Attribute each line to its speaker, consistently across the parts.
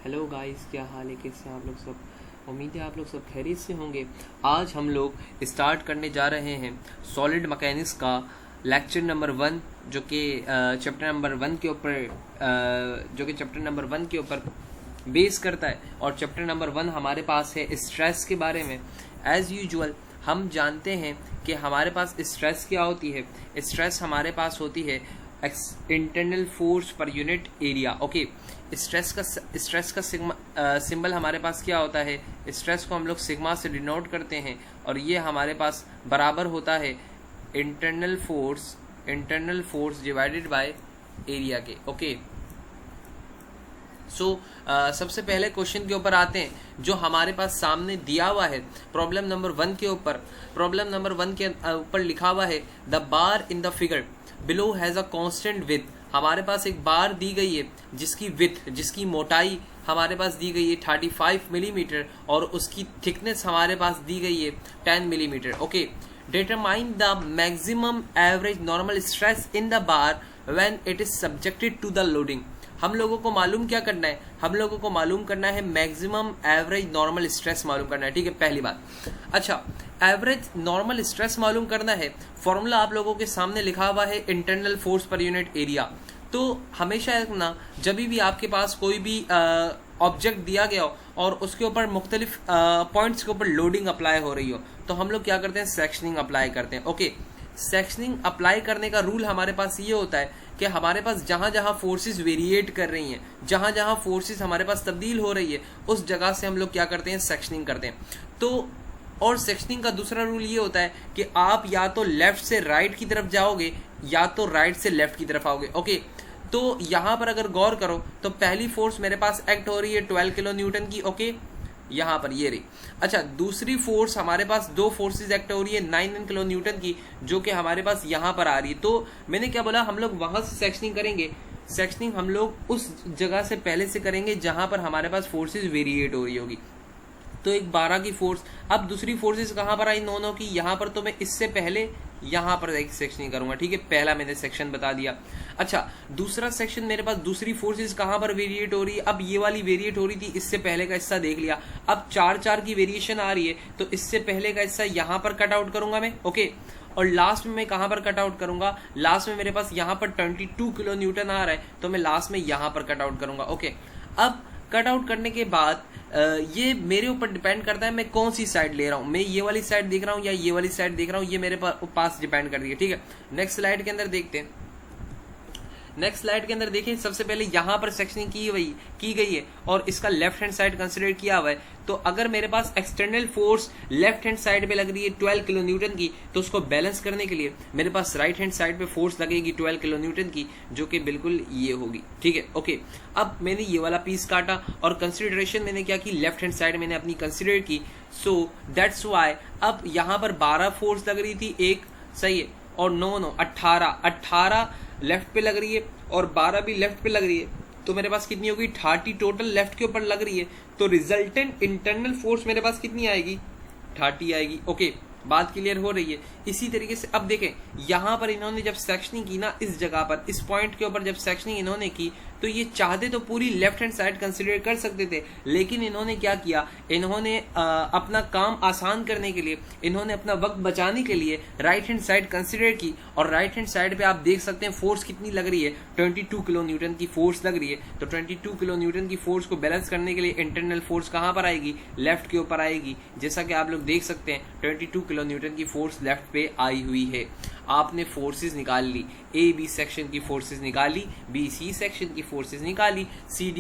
Speaker 1: Hello guys, क्या हाल है? कैसे हैं आप लोग सब? उम्मीद है आप लोग सब खैरियत से होंगे। आज हम लोग स्टार्ट करने जा रहे हैं सॉलिड मैकेनिक्स का लेक्चर नंबर 1, जो कि चैप्टर नंबर 1 के ऊपर बेस करता है। और चैप्टर नंबर 1 हमारे पास है स्ट्रेस के बारे में। एज यूजुअल हम जानते हैं कि हमारे पास स्ट्रेस क्या होती है। स्ट्रेस हमारे पास होती है internal force per unit area. Okay, stress का सिंबल हमारे पास क्या होता है? स्ट्रेस को हम लोग सिग्मा से डिनोट करते हैं और ये हमारे पास बराबर होता है internal force divided by area के। ओके, सबसे पहले क्वेश्चन के ऊपर आते हैं जो हमारे पास सामने दिया हुआ है प्रॉब्लम नंबर 1 के ऊपर। प्रॉब्लम नंबर 1 के ऊपर लिखा हुआ है the bar in the figure below has a constant width. हमारे पास एक बार दी गई है जिसकी विड्थ, जिसकी मोटाई हमारे पास दी गई है 35 मिलीमीटर और उसकी थिकनेस हमारे पास दी गई है 10 millimetre. Okay, determine the maximum average normal stress in the bar when it is subjected to the loading. हम लोगों को मालूम क्या करना है? हम लोगों को मालूम करना है मैक्सिमम एवरेज नॉर्मल स्ट्रेस मालूम करना है। ठीक है, पहली बात। अच्छा, एवरेज नॉर्मल स्ट्रेस मालूम करना है। फॉर्मूला आप लोगों के सामने लिखा हुआ है internal force per unit area. तो हमेशा रखना, जब भी आपके पास कोई भी ऑब्जेक्ट दिया गया हो और उसके ऊपर मुख्तलिफ पॉइंट्स के ऊपर लोडिंग अप्लाई हो रही हो, तो हम लोग क्या करते हैं? सेक्शनिंग अप्लाई करते हैं। ओके, सेक्शनिंग अप्लाई करने का रूल हमारे पास ये होता है कि हमारे पास जहां जहां फोर्सेस वेरिएट कर रही हैं, जहां जहां फोर्सेस हमारे पास तब्दील हो रही है, उस जगह से हम लोग क्या करते हैं? सेक्शनिंग करते हैं। तो और सेक्शनिंग का दूसरा रूल ये होता है कि आप या तो लेफ्ट से राइट की तरफ जाओगे या तो राइट से लेफ्ट की तरफ आओगे। ओके, तो यहां पर अगर गौर करो तो पहली फोर्स मेरे पास एक्ट हो रही है 12 किलो न्यूटन की। ओके, यहां पर ये रही। अच्छा, दूसरी फोर्स हमारे पास दो फोर्सेस एक्ट हो रही है 9 किलो न्यूटन की, जो कि हमारे पास यहां पर आ रही है। तो मैंने क्या बोला, हम लोग वहां से सेक्शनिंग करेंगे। सेक्शनिंग हम लोग उस जगह से पहले से करेंगे जहां पर हमारे पास फोर्सेस वेरिएट हो रही होगी। तो एक 12 की फोर्स, अब दूसरी फोर्सेस कहां पर आई? 9 की। यहां पर तो मैं इससे पहले यहां पर एक सेक्शनिंग करूंगा। ठीक है, पहला मैंने सेक्शन बता दिया। अच्छा, दूसरा सेक्शन मेरे पास दूसरी फोर्सेस कहां पर वेरिएट हो रही है? अब ये वाली वेरिएट हो रही थी, इससे पहले का हिस्सा देख लिया। अब 4 की वेरिएशन आ रही है, तो इससे पहले का हिस्सा यहां पर कट आउट करूंगा मैं। ओके, और लास्ट में मैं कहां पर कट आउट करूंगा? लास्ट में मेरे पास यहां पर 22 किलो न्यूटन आ रहा है, तो मैं लास्ट में यहां पर कट आउट करूंगा। ओके, अब कट आउट करने के बाद ये मेरे ऊपर डिपेंड करता है मैं कौन सी साइड ले रहा हूं। मैं ये वाली साइड देख रहा हूं या ये वाली साइड देख रहा हूं, ये मेरे पास डिपेंड कर रही है। ठीक है, नेक्स्ट स्लाइड के अंदर देखते हैं। नेक्स्ट स्लाइड के अंदर देखिए, सबसे पहले यहां पर सेक्शनिंग की गई है और इसका लेफ्ट हैंड साइड कंसीडर किया हुआ है। तो अगर मेरे पास external force left hand side पे लग रही है 12 किलो न्यूटन की, तो उसको बैलेंस करने के लिए मेरे पास राइट हैंड साइड पे फोर्स लगेगी 12 किलो न्यूटन की, जो कि बिल्कुल ये होगी। ठीक है, ओके। अब मैंने ये वाला पीस काटा और कंसिडरेशन मैंने क्या की? लेफ्ट हैंड साइड मैंने अपनी कंसिडर की। सो दैट्स वाई अब यहां पर 12 फोर्स लग रही थी, एक सही है, और 9 18 लेफ्ट पे लग रही है और 12 भी लेफ्ट पे लग रही है, तो मेरे पास कितनी होगी? 30 टोटल लेफ्ट के ऊपर लग रही है। तो रिजल्टेंट इंटरनल फोर्स मेरे पास कितनी आएगी? 30 आएगी। ओके, बात क्लियर हो रही है। इसी तरीके से अब देखें, यहां पर इन्होंने जब सेक्शनिंग की ना, इस जगह पर इस पॉइंट के ऊपर जब सेक्शनिंग इन्होंने की, तो ये चाहते तो पूरी लेफ्ट हैंड साइड कंसीडर कर सकते थे, लेकिन इन्होंने क्या किया? इन्होंने अपना काम आसान करने के लिए, इन्होंने अपना वक्त बचाने के लिए राइट हैंड साइड कंसीडर की। और राइट हैंड साइड पे आप देख सकते हैं फोर्स कितनी लग रही है? 22 किलो न्यूटन की फोर्स लग रही है। तो 22 किलो न्यूटन की फोर्स को बैलेंस करने के लिए इंटरनल फोर्स कहां पर आएगी? लेफ्ट के ऊपर आएगी। जैसा कि आप लोग देख सकते हैं 22 किलो न्यूटन की फोर्स लेफ्ट पे आई हुई है। आपने फोर्सेस निकाल ली, ए बी सेक्शन की फोर्सेस निकाली, बी सी सेक्शन की फोर्सेस निकाली, सी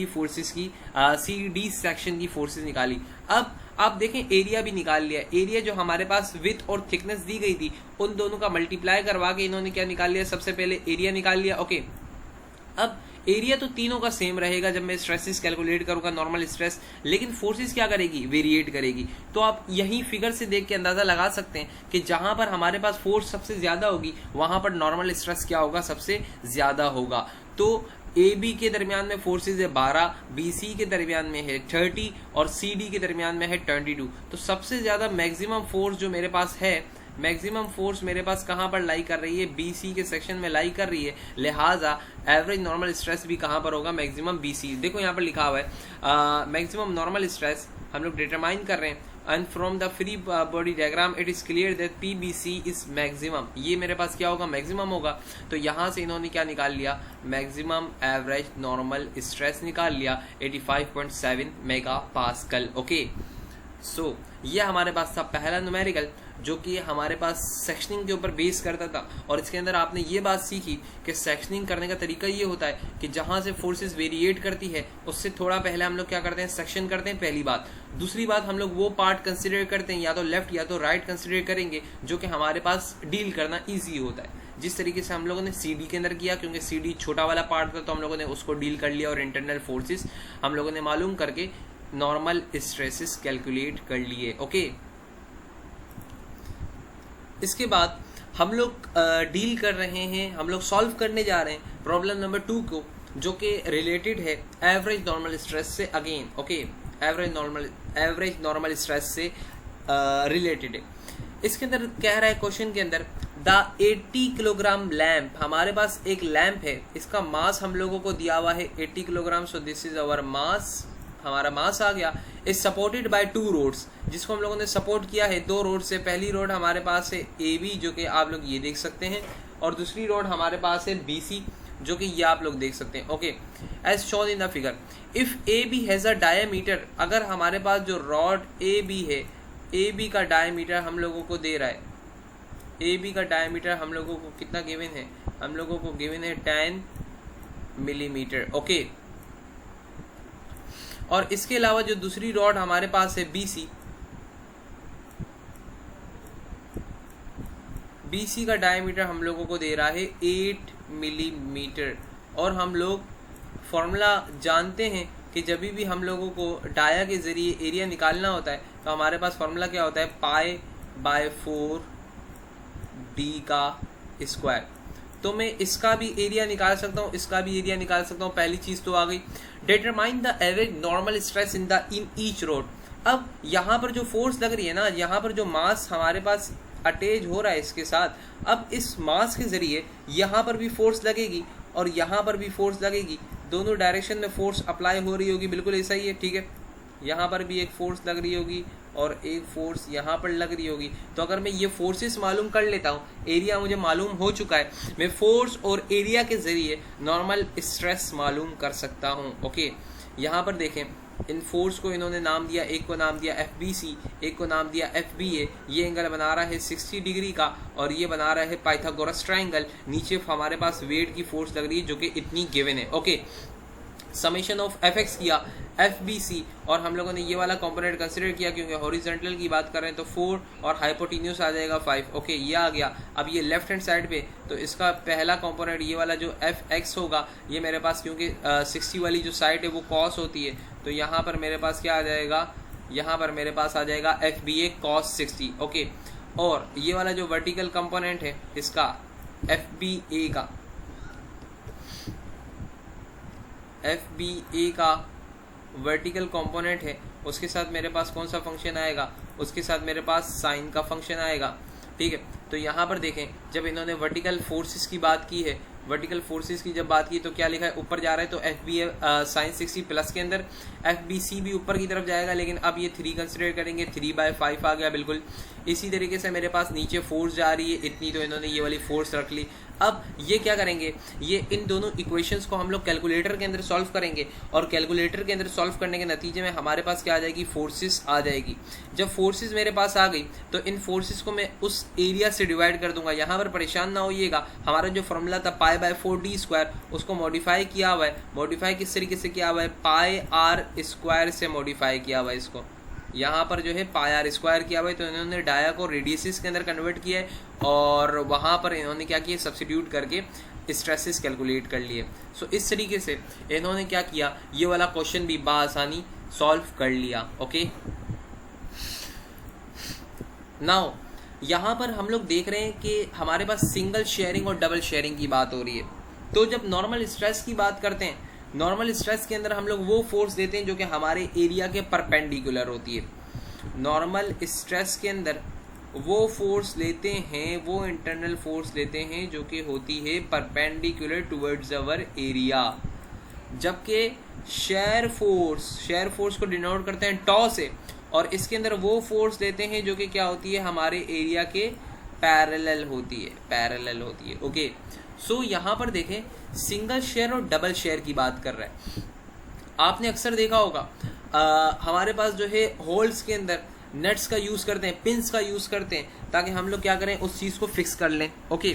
Speaker 1: डी सेक्शन की फोर्सेस निकाली। अब आप देखें एरिया भी निकाल लिया। एरिया जो हमारे पास विड्थ और थिकनेस दी गई थी, उन दोनों का मल्टीप्लाई करवा के इन्होंने क्या निकाल लिया? सबसे पहले एरिया निकाल लिया। ओके, अब एरिया तो तीनों का सेम रहेगा जब मैं स्ट्रेसेस कैलकुलेट करूंगा, नॉर्मल स्ट्रेस, लेकिन फोर्सेस क्या करेगी? वेरिएट करेगी। तो आप यही फिगर से देख के अंदाजा लगा सकते हैं कि जहां पर हमारे पास फोर्स सबसे ज्यादा होगी, वहां पर नॉर्मल स्ट्रेस क्या होगा? सबसे ज्यादा होगा। तो ए बी के दरमियान में फोर्सेज है 12, बी सी के दरमियान में है 30 और सी डी के दरमियान में है 22। तो सबसे ज्यादा मैक्सिमम फोर्स जो मेरे पास है मैक्सिमम फोर्स मेरे पास कहाँ पर लाई कर रही है, बीसी के सेक्शन में लाई कर रही है, लिहाजा एवरेज नॉर्मल स्ट्रेस भी कहाँ पर होगा, मैक्सिमम बीसी। देखो यहाँ पर लिखा हुआ है मैक्सिमम नॉर्मल स्ट्रेस हम लोग डिटरमाइन कर रहे हैं, and from the free body diagram it is clear that PBC is maximum, ये मेरे पास क्या होगा, मैक्सिमम होगा। तो यहाँ से इन्होंने क्या निकाल लिया, मैक्सिमम एवरेज नॉर्मल स्ट्रेस निकाल लिया 85.7 मेगा पास्कल। ओके, सो ये हमारे पास था पहला न्यूमेरिकल जो कि हमारे पास सेक्शनिंग के ऊपर बेस करता था, और इसके अंदर आपने ये बात सीखी कि सेक्शनिंग करने का तरीका ये होता है कि जहाँ से फोर्सेस वेरिएट करती है उससे थोड़ा पहले हम लोग क्या करते हैं, सेक्शन करते हैं, पहली बात। दूसरी बात, हम लोग वो पार्ट कंसिडर करते हैं, या तो लेफ्ट या तो राइट कंसिडर करेंगे, जो कि हमारे पास डील करना ईजी होता है। जिस तरीके से हम लोगों ने सीडी के अंदर किया, क्योंकि सीडी छोटा वाला पार्ट था तो हम लोगों ने उसको डील कर लिया, और इंटरनल फोर्सेस हम लोगों ने मालूम करके नॉर्मल स्ट्रेसेस कैलकुलेट कर लिए। ओके, इसके बाद हम लोग डील कर रहे हैं, हम लोग सॉल्व करने जा रहे हैं प्रॉब्लम नंबर 2 को, जो कि रिलेटेड है एवरेज नॉर्मल स्ट्रेस से। Again okay, average normal stress से रिलेटेड है। इसके अंदर कह रहा है क्वेश्चन के अंदर, द 80 किलोग्राम लैंप, हमारे पास एक लैंप है, इसका मास हम लोगों को दिया हुआ है 80 kilogram. So this is our mass, हमारा मास आ गया। इज सपोर्टेड बाय 2 रोड्स, जिसको हम लोगों ने सपोर्ट किया है 2 रोड से। पहली रोड हमारे पास है AB, जो कि आप लोग ये देख सकते हैं, और दूसरी रोड हमारे पास है BC, जो कि ये आप लोग देख सकते हैं। Okay, as shown in the figure, if AB has a diameter, अगर हमारे पास जो रॉड AB है, AB का डायमीटर हम लोगों को दे रहा है, AB का डायमीटर हम लोगों को कितना गिवन है, हम लोगों को गिवन है 10 मिलीमीटर। ओके, और इसके अलावा जो दूसरी रॉड हमारे पास है BC का डायमीटर हम लोगों को दे रहा है 8 मिलीमीटर। और हम लोग फॉर्मूला जानते हैं कि जब भी हम लोगों को डाया के जरिए एरिया निकालना होता है तो हमारे पास फॉर्मूला क्या होता है, π/4 d का स्क्वायर। तो मैं इसका भी एरिया निकाल सकता हूँ, इसका भी एरिया निकाल सकता हूँ। पहली चीज तो आ गई। Determine the average normal stress in each road. अब यहाँ पर जो फोर्स लग रही है ना, यहाँ पर जो मास हमारे पास अटैच हो रहा है इसके साथ, अब इस मास के जरिए यहाँ पर भी फोर्स लगेगी और यहाँ पर भी फोर्स लगेगी, दोनों डायरेक्शन में फोर्स अप्लाई हो रही होगी। बिल्कुल ऐसा ही है, ठीक है। यहाँ पर भी एक फोर्स लग रही होगी और एक फोर्स यहाँ पर लग रही होगी। तो अगर मैं ये फोर्सेस मालूम कर लेता हूँ, एरिया मुझे मालूम हो चुका है, मैं फोर्स और एरिया के जरिए नॉर्मल स्ट्रेस मालूम कर सकता हूँ। ओके, यहाँ पर देखें, इन फोर्स को इन्होंने नाम दिया, एक को नाम दिया FBC, एक को नाम दिया FBA। ये एंगल बना रहा है 60 डिग्री का और ये बना रहा है पाइथागोरस ट्राइंगल। नीचे हमारे पास वेट की फोर्स लग रही है जो कि इतनी गिवन है। ओके, समेशन ऑफ FX किया FBC और हम लोगों ने ये वाला कंपोनेंट कंसिडर किया क्योंकि हॉरिजॉन्टल की बात कर रहे हैं तो 4 और हाइपोटेन्यूस आ जाएगा 5। ओके, ये आ गया। अब ये लेफ्ट हैंड साइड पे तो इसका पहला कंपोनेंट ये वाला जो FX होगा, ये मेरे पास क्योंकि 60 वाली जो साइड है वो कॉस होती है, तो यहाँ पर मेरे पास क्या आ जाएगा, यहाँ पर मेरे पास आ जाएगा FBA cos 60। ओके, और ये वाला जो वर्टिकल कंपोनेंट है इसका FBA का वर्टिकल कंपोनेंट है, उसके साथ मेरे पास कौन सा फंक्शन आएगा, उसके साथ मेरे पास साइन का फंक्शन आएगा। ठीक है, तो यहाँ पर देखें, जब इन्होंने वर्टिकल फोर्सेस की बात की है, वर्टिकल फोर्सेस की जब बात की तो क्या लिखा है, ऊपर जा रहा है तो FBA साइन 60 प्लस के अंदर FBC भी ऊपर की तरफ जाएगा, लेकिन अब ये 3 कंसिडर करेंगे, 3/5 आ गया बिल्कुल। इसी तरीके से मेरे पास नीचे फोर्स जा रही है इतनी, तो इन्होंने ये वाली फोर्स रख ली। अब ये क्या करेंगे, ये इन दोनों इक्वेशंस को हम लोग कैलकुलेटर के अंदर सॉल्व करेंगे और कैलकुलेटर के अंदर सॉल्व करने के नतीजे में हमारे पास क्या आ जाएगी, फोर्सेस आ जाएगी। जब फोर्सेस मेरे पास आ गई तो इन फोर्सेस को मैं उस एरिया से डिवाइड कर दूंगा। यहाँ पर परेशान ना होइएगा, हमारा जो फॉर्मूला था π/4d² उसको मॉडिफाई किया हुआ है। मॉडिफाई किस तरीके से किया हुआ है, πr² से मॉडिफाई किया हुआ है इसको। यहाँ पर जो है πr² किया हुआ है, तो इन्होंने डाया को रेडियसिस के अंदर कन्वर्ट किया है और वहाँ पर इन्होंने क्या किया, सब्स्टिट्यूट करके स्ट्रेसेस कैलकुलेट कर लिए। सो इस तरीके से इन्होंने क्या किया, ये वाला क्वेश्चन भी बासानी सॉल्व कर लिया। ओके, नाउ यहाँ पर हम लोग देख रहे हैं कि हमारे पास सिंगल शेयरिंग और डबल शेयरिंग की बात हो रही है। तो जब नॉर्मल स्ट्रेस की बात करते हैं, नॉर्मल स्ट्रेस के अंदर हम लोग वो फोर्स देते हैं जो कि हमारे एरिया के परपेंडिकुलर होती है। नॉर्मल स्ट्रेस के अंदर वो फोर्स लेते हैं, वो इंटरनल फोर्स लेते हैं जो कि होती है परपेंडिकुलर टुवर्ड्स अवर एरिया, जबकि शेयर फोर्स को डिनोट करते हैं टॉ से, और इसके अंदर वो फोर्स लेते हैं जो कि क्या होती है, हमारे एरिया के पैरेलल होती है। ओके, सो यहाँ पर देखें सिंगल शेयर और डबल शेयर की बात कर रहा है। आपने अक्सर देखा होगा हमारे पास जो है होल्स के अंदर नट्स का यूज करते हैं, पिंस का यूज करते हैं, ताकि हम लोग क्या करें, उस चीज को फिक्स कर लें। ओके,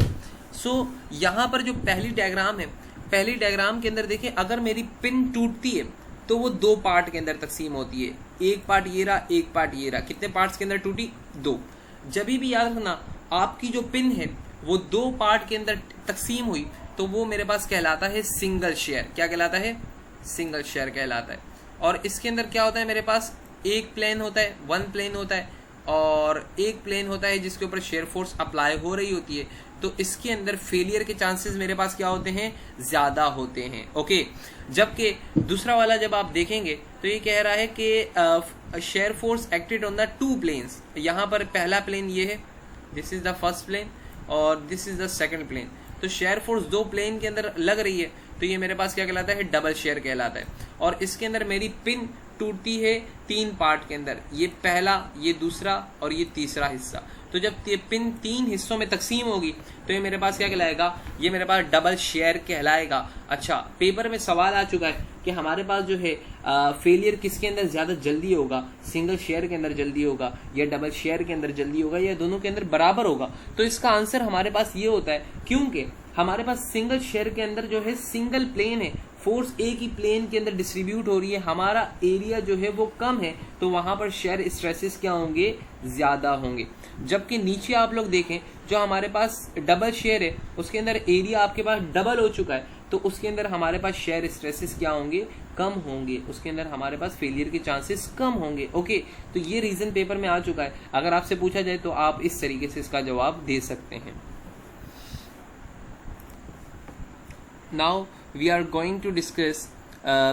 Speaker 1: सो यहाँ पर जो पहली डायग्राम है, पहली डायग्राम के अंदर देखें, अगर मेरी पिन टूटती है तो वो दो पार्ट के अंदर तकसीम होती है, एक पार्ट ये रहा, एक पार्ट ये रहा। कितने पार्ट्स के अंदर टूटी? दो। जब भी याद रखना आपकी जो पिन है वो दो पार्ट के अंदर तकसीम हुई तो वो मेरे पास कहलाता है सिंगल शेयर। क्या कहलाता है? सिंगल शेयर कहलाता है। और इसके अंदर क्या होता है, मेरे पास एक प्लेन होता है, वन प्लेन होता है, और एक प्लेन होता है जिसके ऊपर शेयर फोर्स अप्लाई हो रही होती है, तो इसके अंदर फेलियर के चांसेस मेरे पास क्या होते हैं, ज्यादा होते हैं। ओके, जबकि दूसरा वाला जब आप देखेंगे तो ये कह रहा है कि shear force acted on the two planes. यहाँ पर पहला प्लेन ये है, this is the first plane, और this is the second plane. तो शेयर फोर्स दो प्लेन के अंदर लग रही है, तो ये मेरे पास क्या कहलाता है, डबल शेयर कहलाता है। और इसके अंदर मेरी पिन टूटती है तीन पार्ट के अंदर, ये पहला, ये दूसरा और ये तीसरा हिस्सा। तो जब ये पिन तीन हिस्सों में तकसीम होगी तो ये मेरे पास क्या कहलाएगा, ये मेरे पास डबल शेयर कहलाएगा। अच्छा, पेपर में सवाल आ चुका है कि हमारे पास जो है फेलियर किसके अंदर ज्यादा जल्दी होगा, सिंगल शेयर के अंदर जल्दी होगा या डबल शेयर के अंदर जल्दी होगा या दोनों के अंदर बराबर होगा। तो इसका आंसर हमारे पास ये होता है, क्योंकि हमारे पास सिंगल शेयर के अंदर जो है सिंगल प्लेन है, फोर्स एक ही प्लेन के अंदर डिस्ट्रीब्यूट हो रही है, हमारा एरिया जो है वो कम है, तो वहां पर शेयर स्ट्रेसेस क्या होंगे, ज्यादा होंगे। जबकि नीचे आप लोग देखें, जो हमारे पास डबल शेयर है उसके अंदर एरिया आपके पास डबल हो चुका है, तो उसके अंदर हमारे पास शेयर स्ट्रेसेस क्या होंगे, कम होंगे, उसके अंदर हमारे पास फेलियर के चांसेस कम होंगे। ओके, तो ये रीजन पेपर में आ चुका है। अगर आपसे पूछा जाए तो आप इस तरीके से इसका जवाब दे सकते हैं। Now we are going to discuss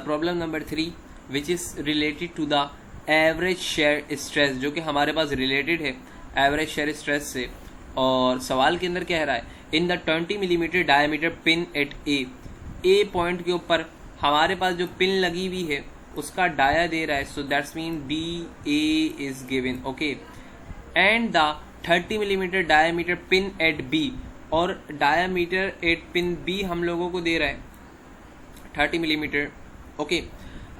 Speaker 1: problem number 3, which is related to the average shear stress, जो कि हमारे पास related है average shear stress से। और सवाल के अंदर कह रहा है, in the 20 mm diameter pin at A point के ऊपर हमारे पास जो पिन लगी हुई है उसका डाया दे रहा है, so that's mean DA is given, okay, and the 30 mm diameter pin at B, और डायामीटर एट पिन बी हम लोगों को दे रहा है 30 millimetre. Okay,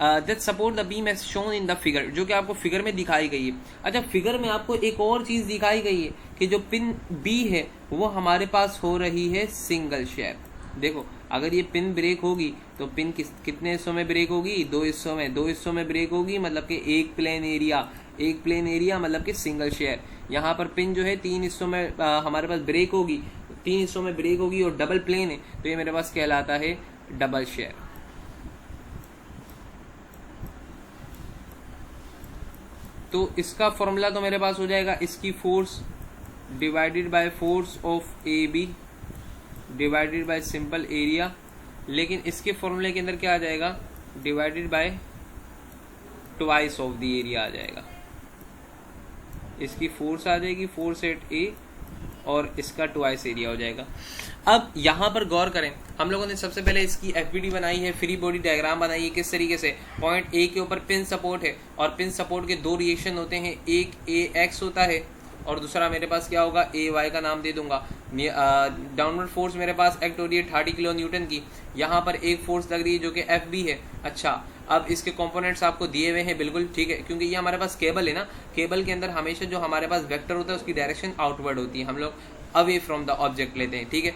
Speaker 1: that support the beam as shown in the figure, जो कि आपको फिगर में दिखाई गई है। अच्छा, फिगर में आपको एक और चीज दिखाई गई है कि जो पिन बी है वो हमारे पास हो रही है सिंगल शेयर। देखो, अगर ये पिन ब्रेक होगी तो पिन कितने हिस्सों में ब्रेक होगी, दो हिस्सों में ब्रेक होगी, मतलब कि एक प्लेन एरिया मतलब कि सिंगल शेयर। यहाँ पर पिन जो है तीन हिस्सों में हमारे पास ब्रेक होगी, और डबल प्लेन है, तो ये मेरे पास कहलाता है डबल शेयर। तो इसका फॉर्मूला तो मेरे पास हो जाएगा, इसकी force divided by force of A B divided by simple area, लेकिन इसके फॉर्मूले के अंदर क्या आ जाएगा, divided by twice of the area आ जाएगा। इसकी फोर्स आ जाएगी, फोर्स एट ए, और इसका ट्वाइस एरिया हो जाएगा। अब यहाँ पर गौर करें, हम लोगों ने सबसे पहले इसकी एफबीडी बनाई है, फ्री बॉडी डायग्राम बनाई है। किस तरीके से, पॉइंट ए के ऊपर पिन सपोर्ट है, और पिन सपोर्ट के दो रिएक्शन होते हैं, एक ए एक्स होता है और दूसरा मेरे पास क्या होगा, ए वाई का नाम दे दूंगा। डाउनवर्ड फोर्स मेरे पास एक्ट हो रही है 30 किलो न्यूटन की, यहाँ पर एक फोर्स लग रही है जो कि एफ बी है। अच्छा, अब इसके कंपोनेंट्स आपको दिए हुए हैं, बिल्कुल ठीक है, क्योंकि ये हमारे पास केबल है ना, केबल के अंदर हमेशा जो हमारे पास वेक्टर होता है उसकी डायरेक्शन आउटवर्ड होती है, हम लोग अवे फ्रॉम द ऑब्जेक्ट लेते हैं, ठीक है।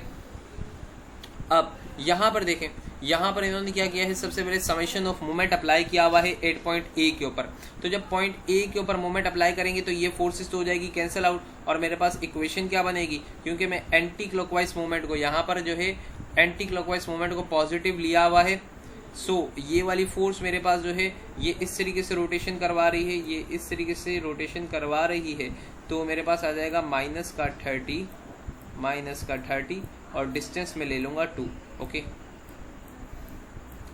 Speaker 1: अब यहाँ पर देखें, यहाँ पर इन्होंने क्या किया है, सबसे पहले समेशन ऑफ मोमेंट अप्लाई किया हुआ है एट पॉइंट ए के ऊपर। तो जब पॉइंट ए के ऊपर मोमेंट अप्लाई करेंगे तो ये फोर्सेस तो हो जाएगी कैंसिल आउट, और मेरे पास इक्वेशन क्या बनेगी, क्योंकि मैं एंटी क्लॉकवाइज मूवमेंट को, यहाँ पर जो है एंटी क्लॉकवाइज मूवमेंट को पॉजिटिव लिया हुआ है। सो ये वाली फोर्स मेरे पास जो है ये इस तरीके से रोटेशन करवा रही है, ये इस तरीके से रोटेशन करवा रही है, तो मेरे पास आ जाएगा माइनस का 30 और डिस्टेंस में ले लूंगा 2। ओके,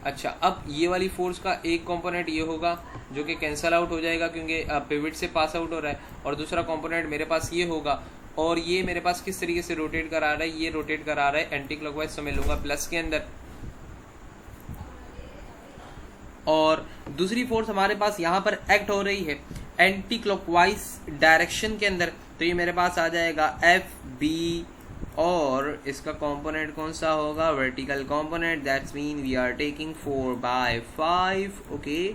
Speaker 1: अच्छा, अब ये वाली फोर्स का एक कंपोनेंट ये होगा जो कि कैंसल आउट हो जाएगा क्योंकि पिवट से पास आउट हो रहा है, और दूसरा कंपोनेंट मेरे पास ये होगा, और ये मेरे पास किस तरीके से रोटेट करा रहा है, ये रोटेट करा रहा है एंटी क्लॉकवाइज, तो मैं लूंगा प्लस के अंदर। और दूसरी फोर्स हमारे पास यहाँ पर एक्ट हो रही है एंटी क्लॉकवाइज डायरेक्शन के अंदर, तो ये मेरे पास आ जाएगा एफ बी, और इसका कंपोनेंट कौन सा होगा, vertical component, that's mean we are taking 4/5, okay.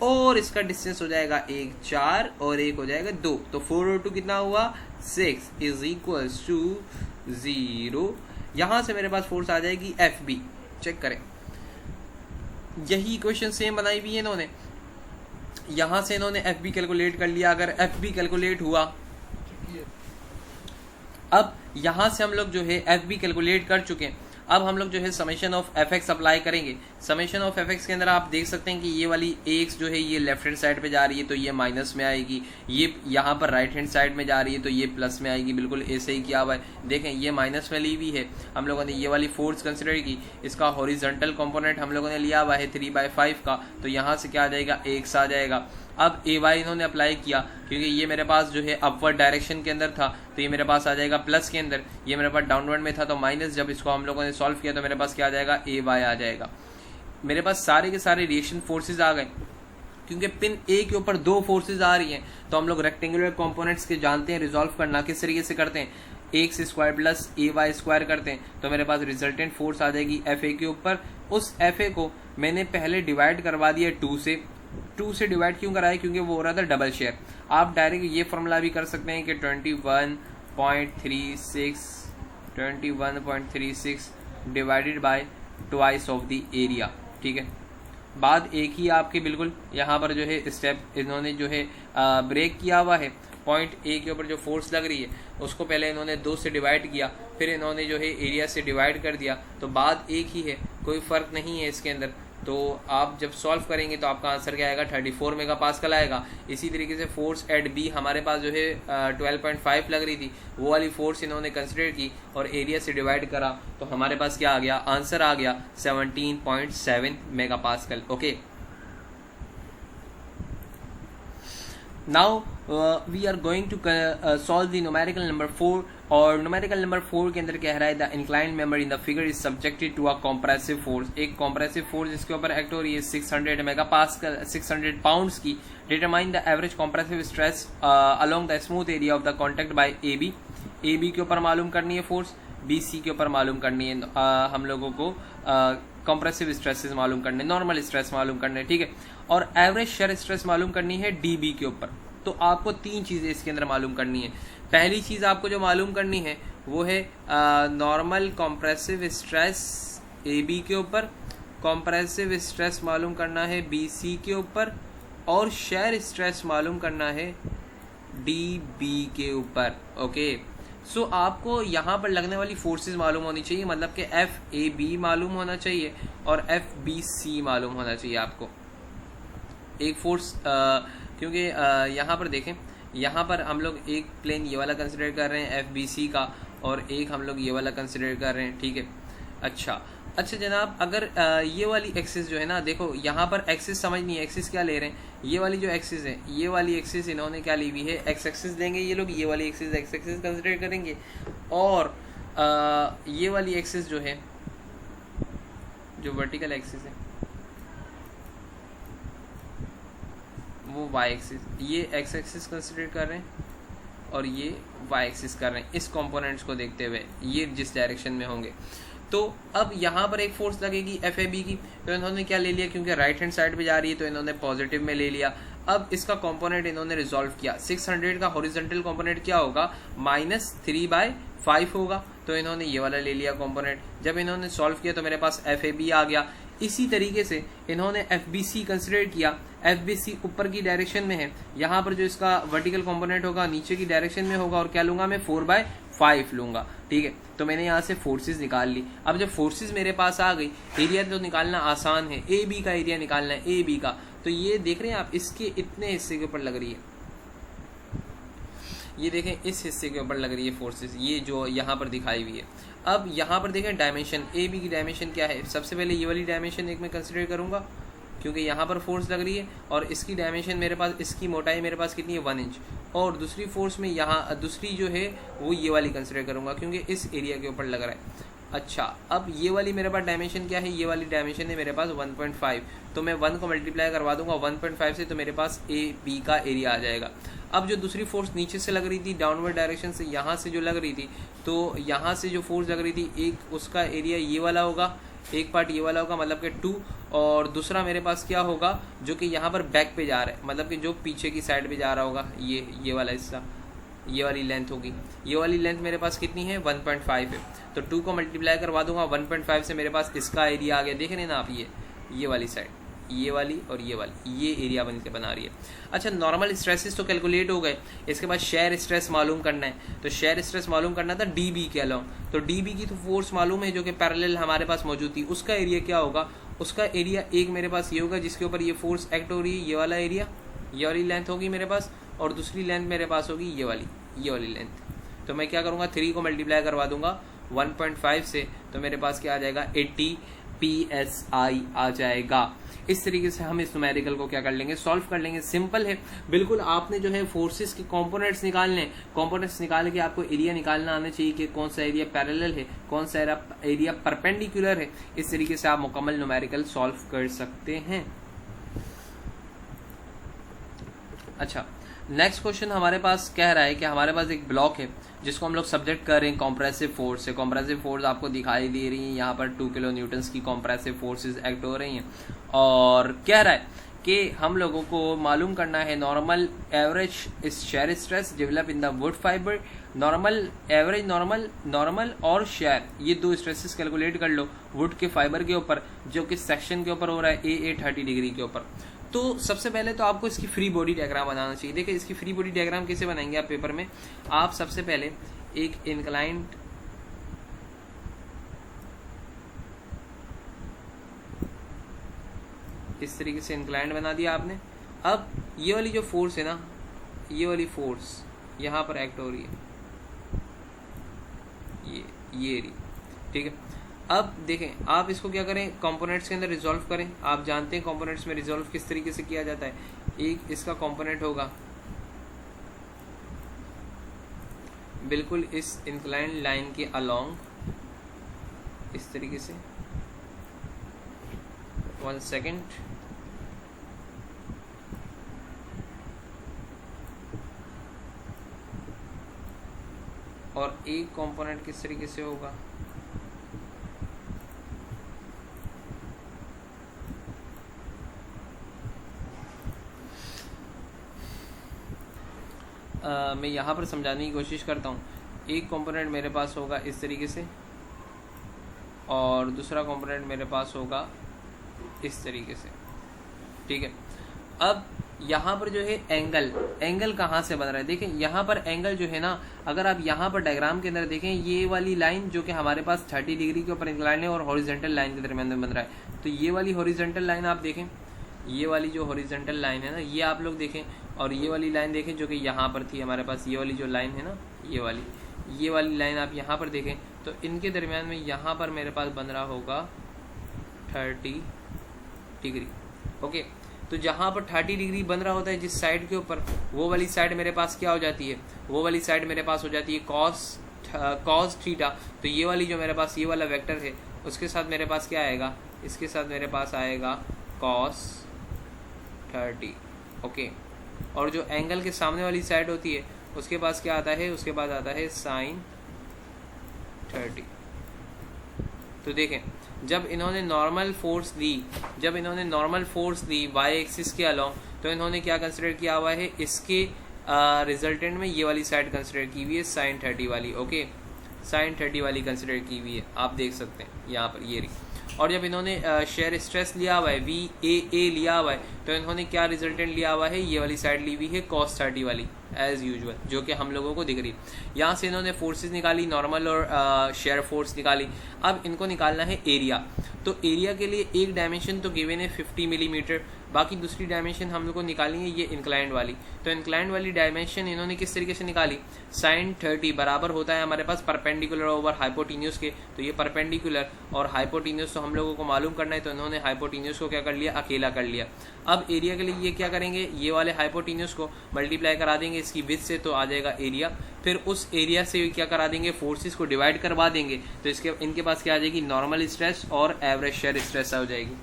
Speaker 1: और इसका डिस्टेंस हो जाएगा 1 4 और 1 हो जाएगा 2, तो 4 और 2 कितना हुआ 6 इज इक्वल्स टू 0। यहां से मेरे पास फोर्स आ जाएगी एफ बी, चेक करें, यही इक्वेशन सेम बनाई हुई है इन्होंने। यहां से इन्होंने एफ बी कैलकुलेट कर लिया, अगर एफ बी कैलकुलेट हुआ, अब यहां से हम लोग जो है एफ बी कैलकुलेट कर चुके हैं, अब हम लोग जो है summation of F x apply करेंगे। समेशन ऑफ एफ एक्स के अंदर आप देख सकते हैं कि ये वाली एक्स जो है ये लेफ्ट हैंड साइड पे जा रही है तो ये माइनस में आएगी, ये यहाँ पर राइट हैंड साइड में जा रही है तो ये प्लस में आएगी, बिल्कुल ऐसे ही किया हुआ है। देखें ये माइनस में ली हुई है, हम लोगों ने ये वाली फोर्स कंसिडर की, इसका हॉरिजॉन्टल कंपोनेंट हम लोगों ने लिया हुआ है 3/5 का, तो यहाँ से क्या आ जाएगा एक्स आ जाएगा। अब ए वाई इन्होंने अप्लाई किया क्योंकि ये मेरे पास जो है अपवर्ड डायरेक्शन के अंदर था तो ये मेरे पास आ जाएगा प्लस के अंदर, ये मेरे पास डाउनवर्ड में था तो माइनस, जब इसको हम लोगों ने सॉल्व किया तो मेरे पास क्या आ जाएगा ए वाई आ जाएगा। मेरे पास सारे के सारे रिएक्शन फोर्सेज आ गए, क्योंकि पिन ए के ऊपर 2 फोर्सेज आ रही हैं तो हम लोग रेक्टेंगुलर कंपोनेंट्स के जानते हैं रिजॉल्व करना किस तरीके से करते हैं, एक्स स्क्वायर प्लस ए वाई स्क्वायर करते हैं, तो मेरे पास रिजल्टेंट फोर्स आ जाएगी एफ ए के ऊपर। उस एफ ए को मैंने पहले डिवाइड करवा दिया 2 से डिवाइड क्यों कराया, क्योंकि वो हो रहा था डबल शेयर। आप डायरेक्ट ये फॉर्मूला भी कर सकते हैं कि 21.36 divided by twice of the area, ठीक है। बात एक ही आपके बिल्कुल, यहाँ पर जो है स्टेप इन्होंने जो है ब्रेक किया हुआ है, पॉइंट ए के ऊपर जो फोर्स लग रही है उसको पहले इन्होंने 2 से डिवाइड किया, फिर इन्होंने जो है एरिया से डिवाइड कर दिया, तो बात एक ही है, कोई फर्क नहीं है इसके अंदर। तो आप जब सॉल्व करेंगे तो आपका आंसर क्या आएगा 34 मेगापास्कल आएगा। इसी तरीके से फोर्स एट बी हमारे पास जो है 12.5 लग रही थी, वो वाली फोर्स इन्होंने कंसिडर की और एरिया से डिवाइड करा तो हमारे पास क्या आ गया, आंसर आ गया 17.7 megapascal, okay. Now we are going to solve the numerical number 4, और न्यूमेरिकल नंबर 4 के अंदर कह रहा है the inclined member in the figure is subjected to a compressive force. एक कंप्रेसिव फोर्स इसके ऊपर एक्ट हो रही है 600 मेगापास्कल 600 पाउंड्स की। Determine the average compressive stress along the smooth area of the contact by A B के ऊपर मालूम करनी है फोर्स, बी सी के ऊपर मालूम करनी है, हम लोगों को कंप्रेसिव स्ट्रेसेस मालूम करने, नॉर्मल स्ट्रेस मालूम करने, ठीक है, और एवरेज शेयर स्ट्रेस मालूम करनी है डी बी के ऊपर। तो आपको 3 चीजें इसके अंदर मालूम करनी है। पहली चीज आपको जो मालूम करनी है वो है normal compressive stress A B के ऊपर, कंप्रेसिव स्ट्रेस मालूम करना है बी सी के ऊपर, और शेयर स्ट्रेस मालूम करना है डी बी के ऊपर, ओके। सो आपको यहाँ पर लगने वाली फोर्सेस मालूम होनी चाहिए, मतलब कि एफ ए बी मालूम होना चाहिए और एफ बी सी मालूम होना चाहिए आपको। एक फोर्स क्योंकि यहाँ पर देखें, यहाँ पर हम लोग एक प्लेन ये वाला कंसिडर कर रहे हैं एफ बी सी का, और एक हम लोग ये वाला कंसिडर कर रहे हैं, ठीक है। अच्छा जनाब, अगर ये वाली एक्सिस जो है ना, देखो यहाँ पर एक्सिस समझनी है, एक्सिस क्या ले रहे हैं, ये वाली जो एक्सिस है, ये वाली एक्सिस इन्होंने क्या ली हुई है, एक्स एक्सिस लेंगे ये लोग, ये वाली एक्सिस एक्स एक्सिस कंसिडर करेंगे, और ये वाली एक्सिस जो है, जो वर्टिकल एक्सिस है वो वाई एक्सिस, ये एक्स एक्सिस कंसिडर कर रहे हैं और ये वाई एक्सिस कर रहे हैं, इस कंपोनेंट्स को देखते हुए ये जिस डायरेक्शन में होंगे। तो अब यहाँ पर एक फोर्स लगेगी एफ ए बी की, तो इन्होंने क्या ले लिया, क्योंकि राइट हैंड साइड पे जा रही है तो इन्होंने पॉजिटिव में ले लिया। अब इसका कंपोनेंट इन्होंने रिजॉल्व किया, 600 का हॉरिजॉन्टल कंपोनेंट क्या होगा, -3/5 होगा, तो इन्होंने ये वाला ले लिया कंपोनेंट। जब इन्होंने सॉल्व किया तो मेरे पास एफ ए बी आ गया। इसी तरीके से इन्होंने एफ बी सी कंसिडर किया, एफ बी सी ऊपर की डायरेक्शन में है, यहाँ पर जो इसका वर्टिकल कंपोनेंट होगा नीचे की डायरेक्शन में होगा, और क्या लूंगा मैं 4/5 लूंगा, ठीक है। तो मैंने यहाँ से फोर्सेस निकाल ली। अब जब फोर्सेस मेरे पास आ गई, एरिया तो निकालना आसान है, ए बी का एरिया निकालना है, ए बी का, तो ये देख रहे हैं आप, इसके इतने हिस्से के ऊपर लग रही है, ये देखें इस हिस्से के ऊपर लग रही है फोर्सेस, ये जो यहाँ पर दिखाई हुई है। अब यहाँ पर देखें डायमेंशन, ए बी की डायमेंशन क्या है। सबसे पहले ये वाली डायमेंशन एक मैं कंसिडर करूँगा क्योंकि यहाँ पर फोर्स लग रही है और इसकी डायमेंशन मेरे पास, इसकी मोटाई मेरे पास कितनी है 1 इंच। और दूसरी फोर्स में यहाँ दूसरी जो है वो ये वाली कंसिडर करूँगा क्योंकि इस एरिया के ऊपर लग रहा है। अच्छा, अब ये वाली मेरे पास डायमेंशन क्या है, ये वाली डायमेंशन है मेरे पास 1.5, तो मैं 1 को मल्टीप्लाई करवा दूंगा 1.5 से, तो मेरे पास ए बी का एरिया आ जाएगा। अब जो दूसरी फोर्स नीचे से लग रही थी डाउनवर्ड डायरेक्शन से, यहाँ से जो लग रही थी, तो यहाँ से जो फोर्स लग रही थी, एक उसका एरिया ये वाला होगा, एक पार्ट ये वाला होगा मतलब कि 2, और दूसरा मेरे पास क्या होगा जो कि यहाँ पर बैक पे जा रहा है, मतलब कि जो पीछे की साइड पे जा रहा होगा, ये वाला हिस्सा, ये वाली लेंथ होगी। ये वाली लेंथ मेरे पास कितनी है 1.5 है, तो 2 को मल्टीप्लाई करवा दूंगा 1.5 से, मेरे पास इसका एरिया आ गया। देख रहे हैं ना आप, ये वाली साइड, ये वाली और ये वाली, ये एरिया बन के बना रही है। अच्छा, नॉर्मल स्ट्रेसेस तो कैलकुलेट हो गए, इसके बाद शेयर स्ट्रेस मालूम करना है। तो शेयर स्ट्रेस मालूम करना था डी बी के अलावा, तो डी बी की तो फोर्स मालूम है जो कि पैरेलल हमारे पास मौजूद थी। उसका एरिया क्या होगा, उसका एरिया एक मेरे पास ये होगा जिसके ऊपर ये फोर्स एक्ट हो रही है, ये वाला एरिया, ये वाली लेंथ होगी मेरे पास, और दूसरी लेंथ मेरे पास होगी ये वाली लेंथ। तो मैं क्या करूँगा, 3 को मल्टीप्लाई करवा दूंगा 1.5 से, तो मेरे पास क्या आ जाएगा 80 PSI आ जाएगा। इस तरीके से हम इस न्यूमेरिकल को क्या कर लेंगे, सॉल्व कर लेंगे। सिंपल है बिल्कुल। आपने जो है फोर्सेस के कंपोनेंट्स निकालने, कंपोनेंट्स निकाल के आपको एरिया निकालना आना चाहिए कि कौन सा एरिया पैरेलल है, कौन सा एरिया परपेंडिकुलर है। इस तरीके से आप मुकम्मल न्यूमेरिकल सॉल्व कर सकते हैं। अच्छा, नेक्स्ट क्वेश्चन हमारे पास कह रहा है कि हमारे पास एक ब्लॉक है जिसको हम लोग सब्जेक्ट कर रहे हैं कॉम्प्रेसिव फोर्स से। कॉम्प्रेसिव फोर्स आपको दिखाई दे रही है यहाँ पर 2 किलो न्यूटन्स की कॉम्प्रेसिव फोर्सेस एक्ट हो रही हैं, और कह रहा है कि हम लोगों को मालूम करना है normal average shear stress develop in the wood fibre. Normal average, normal और शेयर, ये 2 स्ट्रेसेस कैलकुलेट कर लो वुड के फाइबर के ऊपर, जो कि सेक्शन के ऊपर हो रहा है ए 30 डिग्री के ऊपर। तो सबसे पहले तो आपको इसकी फ्री बॉडी डायग्राम बनाना चाहिए। देखिए इसकी फ्री बॉडी डायग्राम कैसे बनाएंगे आप पेपर में। आप सबसे पहले एक इंक्लाइंड इस तरीके से इंक्लाइंड बना दिया आपने। अब ये वाली जो फोर्स है ना, ये वाली फोर्स यहाँ पर एक्ट हो रही है, ये एरिया, ठीक है। अब देखें आप इसको क्या करें, कंपोनेंट्स के अंदर रिजॉल्व करें। आप जानते हैं कंपोनेंट्स में रिजॉल्व किस तरीके से किया जाता है। एक इसका कंपोनेंट होगा बिल्कुल इस इंक्लाइंड लाइन के अलोंग, इस तरीके से। 1 सेकेंड, और एक कंपोनेंट किस तरीके से होगा, मैं यहाँ पर समझाने की कोशिश करता हूँ। एक कंपोनेंट मेरे पास होगा इस तरीके से, और दूसरा कंपोनेंट मेरे पास होगा इस तरीके से, ठीक है। अब यहाँ पर जो है एंगल कहाँ से बन रहा है, देखें यहाँ पर एंगल जो है ना, अगर आप यहाँ पर डायग्राम के अंदर देखें, ये वाली लाइन जो कि हमारे पास 30 डिग्री के ऊपर इंक्लाइन है और हॉरिजॉन्टल लाइन के दरमियान में बन रहा है। तो ये वाली हॉरिजॉन्टल लाइन आप देखें, ये वाली जो हॉरिजॉन्टल लाइन है ना, ये आप लोग देखें, और ये वाली लाइन देखें जो कि यहाँ पर थी हमारे पास, ये वाली जो लाइन है ना, ये वाली लाइन आप यहाँ पर देखें, तो इनके दरमियान में यहाँ पर मेरे पास बन रहा होगा 30 डिग्री, ओके। तो जहाँ पर 30 डिग्री बन रहा होता है जिस साइड के ऊपर, वो वाली साइड मेरे पास क्या हो जाती है, वो वाली साइड मेरे पास हो जाती है कॉस थीटा। तो ये वाली जो मेरे पास ये वाला वेक्टर है, उसके साथ मेरे पास क्या आएगा, इसके साथ मेरे पास आएगा कॉस 30, ओके। और जो एंगल के सामने वाली साइड होती है उसके पास क्या आता है, उसके बाद आता है साइन 30। तो देखें जब इन्होंने नॉर्मल फोर्स दी वाई एक्सिस के अलोंग, तो इन्होंने क्या कंसिडर किया हुआ है, इसके रिजल्टेंट में ये वाली साइड कंसिडर की हुई है साइन 30 वाली, ओके, साइन 30 वाली कंसिडर की हुई है, आप देख सकते हैं यहाँ पर ये रही। और जब इन्होंने शेयर स्ट्रेस लिया हुआ है VAA लिया हुआ है, तो इन्होंने क्या रिजल्टेंट लिया हुआ है, ये वाली साइड ली हुई है cos 30 वाली एज यूजुअल, जो कि हम लोगों को दिख रही है। यहाँ से इन्होंने फोर्सेस निकाली, नॉर्मल और शेयर फोर्स निकाली। अब इनको निकालना है एरिया। तो एरिया के लिए एक डायमेंशन तो गिवन है 50 मिलीमीटर, बाकी दूसरी डायमेंशन हम लोग को निकालेंगे ये इंक्लाइंड वाली। तो इंक्लाइंड वाली डायमेंशन इन्होंने किस तरीके से निकाली, sin 30 बराबर होता है हमारे पास परपेंडिकुलर ओवर हाइपोटेन्यूज के। तो ये परपेंडिकुलर और हाइपोटेन्यूज तो हम लोगों को मालूम करना है, तो इन्होंने हाइपोटेन्यूज को क्या कर लिया, अकेला कर लिया। अब एरिया के लिए ये क्या करेंगे, ये वाले हाइपोटेन्यूज को मल्टीप्लाई करा देंगे इसकी विड्थ से, तो आ जाएगा एरिया। फिर उस एरिया से क्या करा देंगे, फोर्सेस को डिवाइड करवा देंगे, तो इसके इनके पास क्या आ जाएगी, नॉर्मल स्ट्रेस और एवरेज शेयर स्ट्रेस हो जाएगी।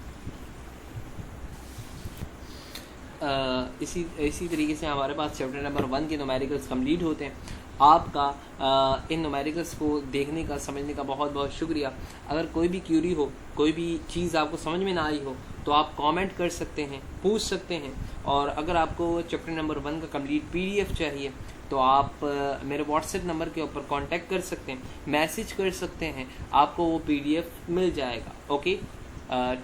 Speaker 1: इसी तरीके से हमारे पास चैप्टर नंबर 1 के न्यूमेरिकल्स कंप्लीट होते हैं। आपका इन न्यूमेरिकल्स को देखने का, समझने का बहुत बहुत शुक्रिया। अगर कोई भी क्यूरी हो, कोई भी चीज़ आपको समझ में ना आई हो, तो आप कमेंट कर सकते हैं, पूछ सकते हैं। और अगर आपको चैप्टर नंबर 1 का कंप्लीट PDF चाहिए तो आप मेरे व्हाट्सएप नंबर के ऊपर कांटेक्ट कर सकते हैं, मैसेज कर सकते हैं, आपको वो PDF मिल जाएगा। Okay,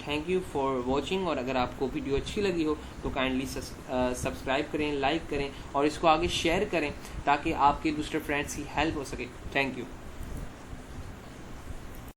Speaker 1: thank you for watching. और अगर आपको वीडियो अच्छी लगी हो तो काइंडली सब्सक्राइब करें, लाइक करें और इसको आगे शेयर करें ताकि आपके दूसरे फ्रेंड्स की हेल्प हो सके। Thank you.